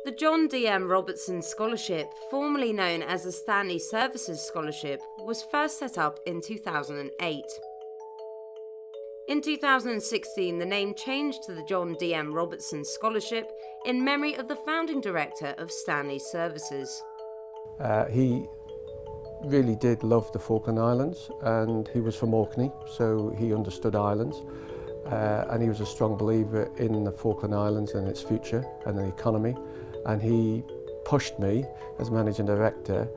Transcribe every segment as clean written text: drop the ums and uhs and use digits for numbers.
The John D.M. Robertson Scholarship, formerly known as the Stanley Services Scholarship, was first set up in 2008. In 2016, the name changed to the John D.M. Robertson Scholarship in memory of the founding director of Stanley Services. He really did love the Falkland Islands, and he was from Orkney, so he understood islands. And he was a strong believer in the Falkland Islands and its future and the economy. And he pushed me as managing director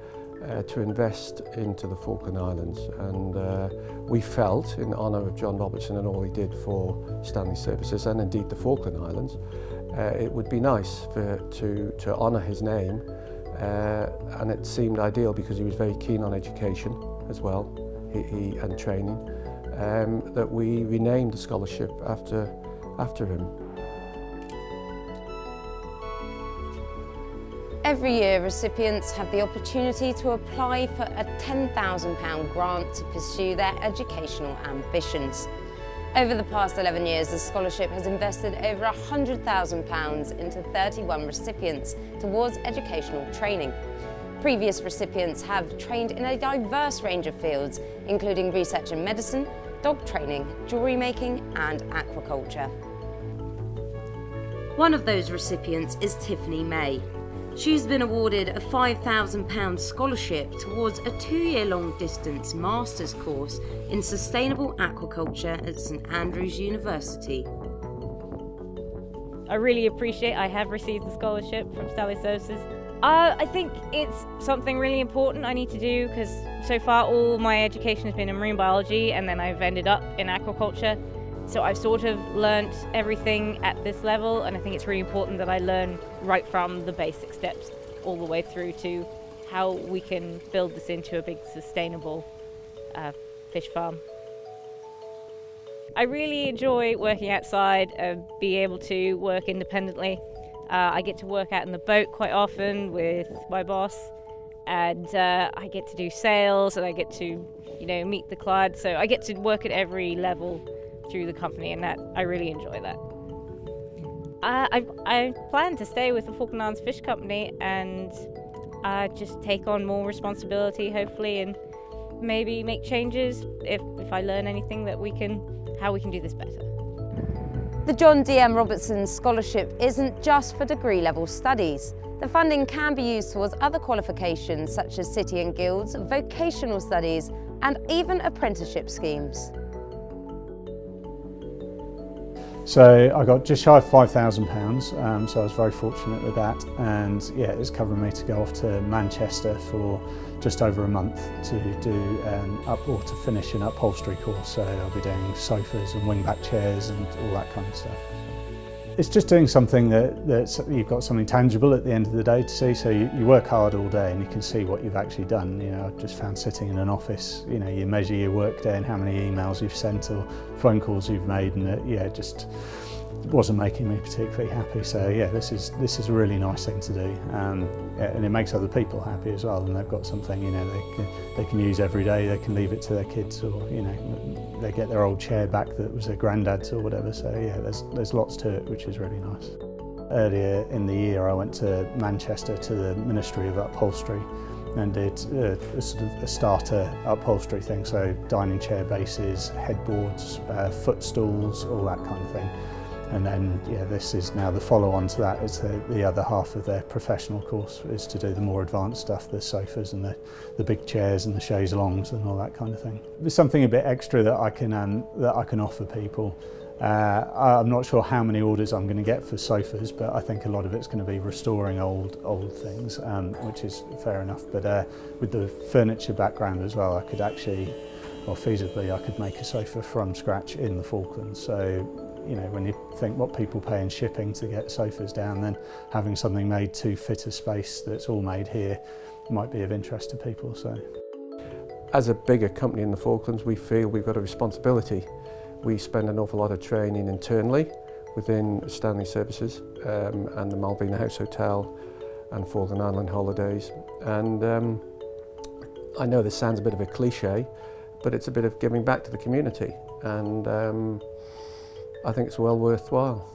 to invest into the Falkland Islands. And we felt, in honour of John Robertson and all he did for Stanley Services and indeed the Falkland Islands, it would be nice to honour his name. And it seemed ideal because he was very keen on education as well, and training, that we renamed the scholarship after him. Every year, recipients have the opportunity to apply for a £10,000 grant to pursue their educational ambitions. Over the past 11 years, the scholarship has invested over £100,000 into 31 recipients towards educational training. Previous recipients have trained in a diverse range of fields, including research and medicine, dog training, jewellery making and aquaculture. One of those recipients is Tiffany May. She's been awarded a £5,000 scholarship towards a 2-year-long distance master's course in sustainable aquaculture at St Andrews University. I really appreciate I have received the scholarship from Stanley Services. I think it's something really important I need to do because so far all my education has been in marine biology and then I've ended up in aquaculture. So I've sort of learnt everything at this level, and I think it's really important that I learn right from the basic steps all the way through to how we can build this into a big sustainable fish farm. I really enjoy working outside and be able to work independently. I get to work out in the boat quite often with my boss, and I get to do sales and I get to, meet the clients. So I get to work at every level through the company, and that I really enjoy that. I plan to stay with the Falkland Islands Fish Company and just take on more responsibility, hopefully, and maybe make changes if I learn anything that how we can do this better. The John D.M. Robertson Scholarship isn't just for degree level studies. The funding can be used towards other qualifications such as city and guilds, vocational studies and even apprenticeship schemes. So I got just shy of £5,000, so I was very fortunate with that, and yeah, it's covering me to go off to Manchester for just over a month to do to finish an upholstery course. So I'll be doing sofas and wingback chairs and all that kind of stuff. It's just doing something that you've got something tangible at the end of the day to see. So you work hard all day and you can see what you've actually done. I just found sitting in an office, you measure your work day and how many emails you've sent or phone calls you've made, and it just wasn't making me particularly happy. So yeah, this is a really nice thing to do, and it makes other people happy as well. And they've got something they can use every day. They can leave it to their kids, or they get their old chair back that was their granddad's or whatever. So yeah, there's lots to it, which is really nice. Earlier in the year, I went to Manchester to the Ministry of Upholstery and did a sort of a starter upholstery thing. So dining chair bases, headboards, footstools, all that kind of thing. And then, yeah, this is now the follow-on to that. Is the other half of their professional course is to do the more advanced stuff, the sofas and the big chairs and the chaise longues and all that kind of thing. There's something a bit extra that I can offer people. I'm not sure how many orders I'm going to get for sofas, but I think a lot of it's going to be restoring old things, which is fair enough. But with the furniture background as well, I could actually, or feasibly, I could make a sofa from scratch in the Falklands. So, when you think what people pay in shipping to get sofas down, then having something made to fit a space that's all made here might be of interest to people. So, as a bigger company in the Falklands, we feel we've got a responsibility. We spend an awful lot of training internally within Stanley Services and the Malvina House Hotel and Falkland Island Holidays. And I know this sounds a bit of a cliche, but it's a bit of giving back to the community, and I think it's well worthwhile.